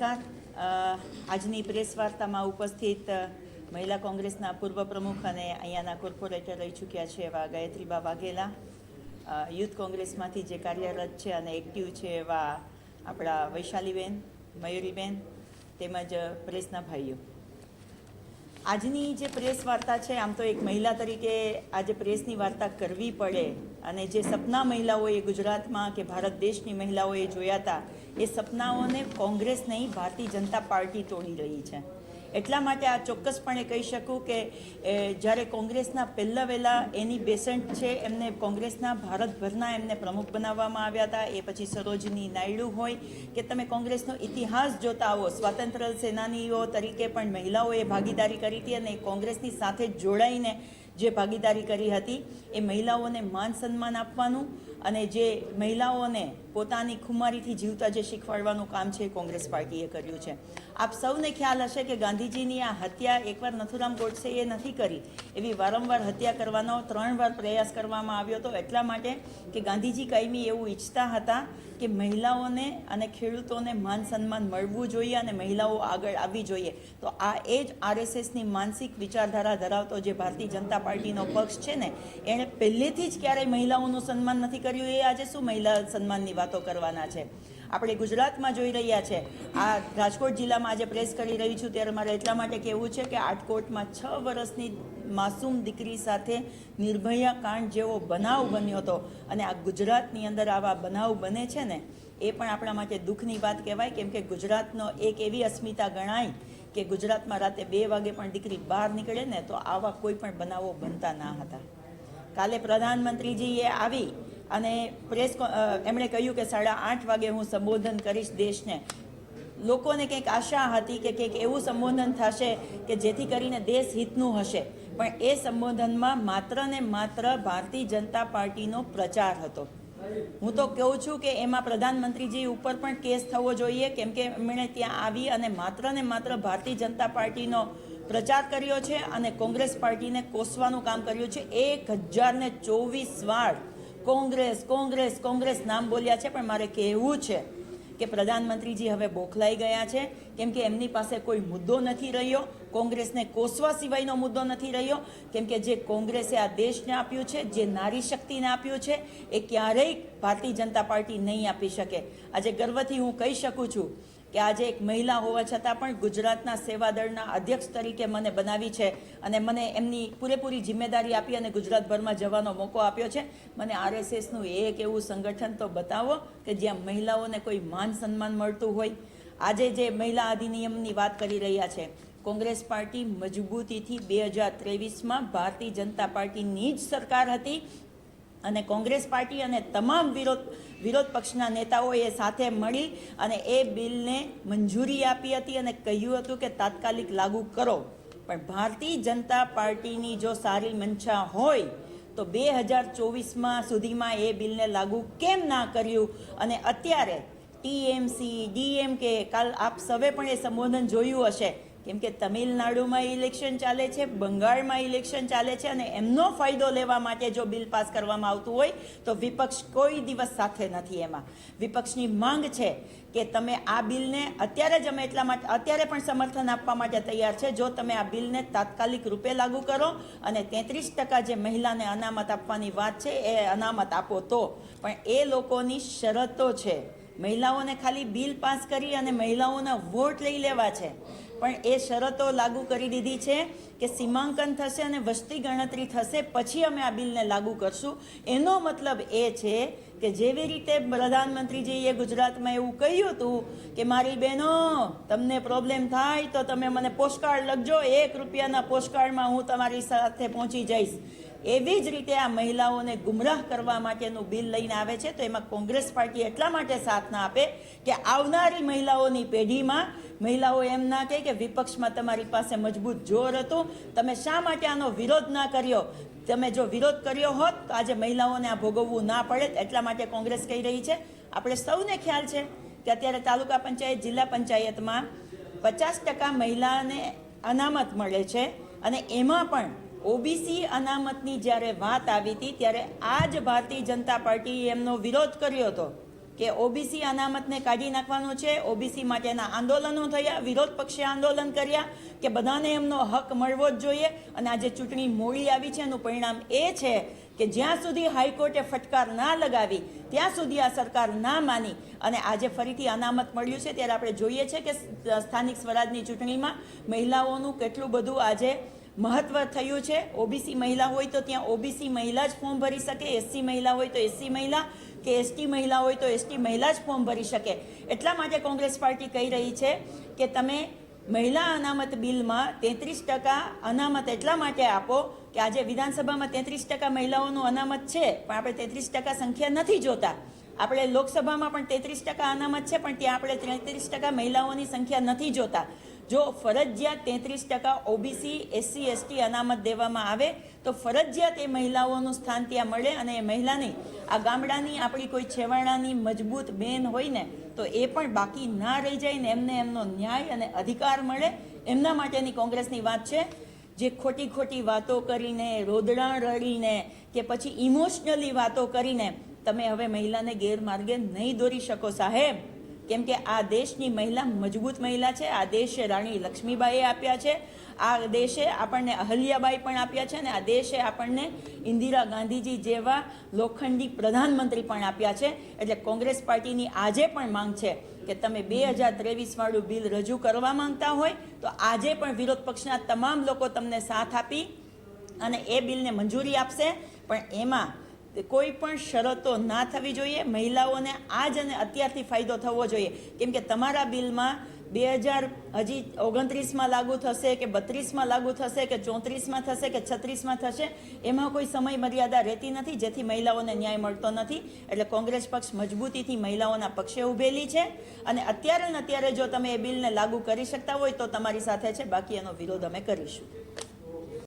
નમસ્કાર. આજની પ્રેસ વાર્તામાં ઉપસ્થિત મહિલા કોંગ્રેસના પૂર્વ પ્રમુખ અને અહીંયાના કોર્પોરેટર રહી ચૂક્યા છે એવા ગાયત્રીબા વાઘેલા, યુથ કોંગ્રેસમાંથી જે કાર્યરત છે અને એક્ટિવ છે એવા આપણા વૈશાલીબેન, મયુરીબેન તેમજ પ્રેસના ભાઈઓ. આજની જે પ્રેસ વાર્તા છે, આમ તો એક મહિલા તરીકે આજે પ્રેસની વાર્તા કરવી પડે અને જે સપના મહિલાઓએ ગુજરાતમાં કે ભારત દેશની મહિલાઓએ જોયા હતા એ સપનાઓને કોંગ્રેસ નહીં, ભારતીય જનતા પાર્ટી તોડી રહી છે. એટલા માટે આ ચોક્કસપણે કહી શકું કે જ્યારે કોંગ્રેસના પહેલાં વહેલા એની બેસન્ટ છે, એમને કોંગ્રેસના ભારતભરના એમને પ્રમુખ બનાવવામાં આવ્યા હતા. એ પછી સરોજની નાયડુ હોય કે તમે કોંગ્રેસનો ઇતિહાસ જોતા આવો, સ્વાતંત્ર્ય સેનાનીઓ તરીકે પણ મહિલાઓએ ભાગીદારી કરી હતી અને કોંગ્રેસની સાથે જોડાઈને જે ભાગીદારી કરી હતી એ મહિલાઓને માન સન્માન આપવાનું અને જે મહિલાઓને પોતાની ખુમારીથી જીવતા જે શીખવાડવાનું કામ છે એ કોંગ્રેસ પાર્ટીએ કર્યું છે. આપ સૌને ખ્યાલ હશે કે ગાંધીજીની આ હત્યા એકવાર નથુરામ ગોડસેએ નથી કરી, એવી વારંવાર હત્યા કરવાનો 3 વાર પ્રયાસ કરવામાં આવ્યો હતો. એટલા માટે કે ગાંધીજી કાયમી એવું ઈચ્છતા હતા કે મહિલાઓને અને ખેડૂતોને માન સન્માન મળવું જોઈએ અને મહિલાઓ આગળ આવવી જોઈએ. તો આ એ જ આરએસએસની માનસિક વિચારધારા ધરાવતો જે ભારતીય જનતા પાર્ટીનો પક્ષ છે ને, એણે પહેલેથી જ ક્યારેય મહિલાઓનું સન્માન નથી કર્યું. એ આજે શું મહિલા સન્માનની વાતો કરવાના છે? આપણે ગુજરાતમાં જોઈ રહ્યા છે. આ રાજકોટ જિલ્લામાં આજે પ્રેસ કરી રહી છું ત્યારે મારે એટલા માટે કહેવું છે કે આટકોટમાં 6 વર્ષની માસૂમ દીકરી સાથે નિર્ભયા કાંડ જેવો બનાવ બન્યો હતો અને આ ગુજરાતની અંદર આવા બનાવ બને છે ને, એ પણ આપણા માટે દુઃખની વાત કહેવાય. કેમ કે ગુજરાતનો એક એવી અસ્મિતા ગણાય કે ગુજરાતમાં રાતે 2 વાગે પણ દીકરી બહાર નીકળે ને તો આવા કોઈ પણ બનાવો બનતા ના હતા. કાલે પ્રધાનમંત્રીજીએ આવી અને એમણે કહ્યું કે 8:30 વાગે હું સંબોધન કરીશ દેશને. લોકોને કંઈક આશા હતી કે કંઈક એવું સંબોધન થશે કે જેથી કરીને દેશ હિતનું હશે, પણ એ સંબોધનમાં માત્ર ને માત્ર ભારતીય જનતા પાર્ટીનો પ્રચાર હતો. હું તો કહું છું કે એમાં પ્રધાનમંત્રીજી ઉપર પણ કેસ થવો જોઈએ, કેમ કે એમણે ત્યાં આવી અને માત્ર ભારતીય જનતા પાર્ટીનો પ્રચાર કર્યો છે અને કોંગ્રેસ પાર્ટીને કોસવાનું કામ કર્યું છે. 1024 વાર કોંગ્રેસ કોંગ્રેસ કોંગ્રેસ નામ બોલ્યા છે. પણ મારે કહેવું છે કે પ્રધાનમંત્રીજી હવે બોખલાઈ ગયા છે, કેમ કે એમની પાસે કોઈ મુદ્દો નથી રહ્યો. કોંગ્રેસને કોસવા સિવાયનો મુદ્દો નથી રહ્યો, કેમ કે જે કોંગ્રેસે આ દેશને આપ્યું છે, જે નારી શક્તિને આપ્યું છે, એ ક્યારેય ભારતીય જનતા પાર્ટી નહીં આપી શકે. આજે ગર્વથી હું કહી શકું છું કે આજે એક મહિલા હોવા છતાં પણ ગુજરાતના સેવાદળના અધ્યક્ષ તરીકે મને બનાવી છે અને મને એમની પૂરેપૂરી જિમ્મેદારી આપી અને ગુજરાતભરમાં જવાનો મોકો આપ્યો છે. મને આરએસએસનું એક એવું સંગઠન તો બતાવો કે જ્યાં મહિલાઓને કોઈ માન સન્માન મળતું હોય. આજે જે મહિલા અધિનિયમની વાત કરી રહ્યા છે, કોંગ્રેસ પાર્ટી મજબૂતીથી 2023માં ભારતીય જનતા પાર્ટીની જ સરકાર હતી અને કોંગ્રેસ પાર્ટી અને તમામ વિરોધ પક્ષના નેતાઓએ સાથે મળી અને એ બિલને મંજૂરી આપી હતી અને કહ્યું હતું કે તાત્કાલિક લાગુ કરો. પણ ભારતીય જનતા પાર્ટીની જો સારી મંશા હોય તો 2024માં સુધીમાં એ બિલને લાગુ કેમ ના કર્યું? અને અત્યારે ટીએમસી, ડીએમકે, કાલ આપ સૌએ પણ એ સંબોધન જોયું હશે, કેમ કે તમિલનાડુમાં ઇલેક્શન ચાલે છે, બંગાળમાં ઇલેક્શન ચાલે છે અને એમનો ફાયદો લેવા માટે જો બિલ પાસ કરવામાં આવતું હોય તો વિપક્ષ કોઈ દિવસ સાથે નથી. એમાં વિપક્ષની માંગ છે કે તમે આ બિલને અત્યારે જ, અમે એટલા માટે અત્યારે પણ સમર્થન આપવા માટે તૈયાર છે, જો તમે આ બિલને તાત્કાલિક રૂપે લાગુ કરો અને 33% જે મહિલાને અનામત આપવાની વાત છે એ અનામત આપો તો. પણ એ લોકોની શરતો છે. મહિલાઓને ખાલી બિલ પાસ કરી અને મહિલાઓના વોટ લઈ લેવા છે, પણ એ શરતો લાગુ કરી દીધી છે કે સીમાંકન થશે અને વસ્તી ગણતરી થશે પછી અમે આ બિલને લાગુ કરશું. એનો મતલબ એ છે કે જેવી રીતે પ્રધાનમંત્રીજીએ ગુજરાતમાં એવું કહ્યું હતું કે મારી બહેનો, તમને પ્રોબ્લેમ થાય તો તમે મને પોસ્ટકાર્ડ લખજો, ₹1ના પોસ્ટકાર્ડમાં હું તમારી સાથે પહોંચી જઈશ. એવી જ રીતે આ મહિલાઓને ગુમરાહ કરવા માટેનું બિલ લઈને આવે છે. તો એમાં કોંગ્રેસ પાર્ટી એટલા માટે સાથ ના આપે કે આવનારી મહિલાઓની પેઢીમાં મહિલાઓ એમ ના કહે કે વિપક્ષમાં તમારી પાસે મજબૂત જોર હતું, તમે શા માટે આનો વિરોધ ના કર્યો? તમે જો વિરોધ કર્યો હોત તો આજે મહિલાઓને આ ભોગવવું ના પડે. એટલા માટે કોંગ્રેસ કહી રહી છે. આપણે સૌને ખ્યાલ છે કે અત્યારે તાલુકા પંચાયત, જિલ્લા પંચાયતમાં 50% મહિલાને અનામત મળે છે અને એમાં પણ ઓબીસી અનામતની જ્યારે વાત આવી હતી ત્યારે આ જ ભારતીય જનતા પાર્ટીએ એમનો વિરોધ કર્યો હતો કે ઓબીસી અનામતને કાઢી નાખવાનું છે, ઓબીસી માટેના આંદોલનો થયા, વિરોધ પક્ષે આંદોલન કર્યા કે બધાને એમનો હક મળવો જ જોઈએ, અને આજે ચૂંટણી મોડી આવી છે એનું પરિણામ એ છે કે જ્યાં સુધી હાઈકોર્ટે ફટકાર ના લગાવી ત્યાં સુધી આ સરકાર ના માની અને આજે ફરીથી અનામત મળ્યું છે ત્યારે આપણે જોઈએ છે કે સ્થાનિક સ્વરાજની ચૂંટણીમાં મહિલાઓનું કેટલું બધું આજે મહત્વ થયું છે. ઓબીસી મહિલા હોય તો ત્યાં ઓબીસી મહિલા જ ફોર્મ ભરી શકે, એસસી મહિલા હોય તો એસસી મહિલા કે એસટી મહિલા હોય તો એસટી મહિલા જ ફોર્મ ભરી શકે. એટલા માટે કોંગ્રેસ પાર્ટી કહી રહી છે કે તમે મહિલા અનામત બિલમાં 33% અનામત એટલા માટે આપો કે આજે વિધાનસભામાં 33% મહિલાઓનું અનામત છે, પણ આપણે 33% સંખ્યા નથી જોતા. આપણે લોકસભામાં પણ 33% અનામત છે, પણ ત્યાં આપણે 33% મહિલાઓની સંખ્યા નથી જોતા. જો ફરજિયાત 33% ઓબીસી એસસી એસટી અનામત દેવામાં આવે તો ફરજિયાત એ મહિલાઓનું સ્થાન ત્યાં મળે, અને એ મહિલાની આ ગામડાની આપણી કોઈ છેવાડાની મજબૂત બેન હોય ને તો એ પણ બાકી ના રહી જાય ને એમને એમનો ન્યાય અને અધિકાર મળે. એમના માટેની કોંગ્રેસની વાત છે. જે ખોટી ખોટી વાતો કરીને, રોદડાં રડીને કે પછી ઇમોશનલી વાતો કરીને તમે હવે મહિલાને ગેરમાર્ગે નહીં દોરી શકો સાહેબ, કેમ કે આ દેશની મહિલા મજબૂત મહિલા છે. આ દેશે રાણી લક્ષ્મીબાઈએ આપ્યા છે, આ દેશે આપણને અહલ્યાબાઈ પણ આપ્યા છે, અને આ દેશે આપણને ઇન્દિરા ગાંધીજી જેવા લોખંડી પ્રધાનમંત્રી પણ આપ્યા છે. એટલે કોંગ્રેસ પાર્ટીની આજે પણ માંગ છે કે તમે 2023 વાળું બિલ રજૂ કરવા માંગતા હોય તો આજે પણ વિરોધ પક્ષના તમામ લોકો તમને સાથ આપી અને એ બિલને મંજૂરી આપશે, પણ એમાં કોઈ પણ શરતો ના થવી જોઈએ. મહિલાઓને આજ અને અત્યારથી ફાયદો થવો જોઈએ, કેમ કે તમારા બિલમાં 2029માં લાગુ થશે કે 32માં લાગુ થશે કે 34માં થશે કે 36માં થશે, એમાં કોઈ સમય મર્યાદા રહેતી નથી, જેથી મહિલાઓને ન્યાય મળતો નથી. એટલે કોંગ્રેસ પક્ષ મજબૂતીથી મહિલાઓના પક્ષે ઊભેલી છે, અને અત્યારે ને અત્યારે જો તમે એ બિલને લાગુ કરી શકતા હોય તો તમારી સાથે છે, બાકી એનો વિરોધ અમે કરીશું.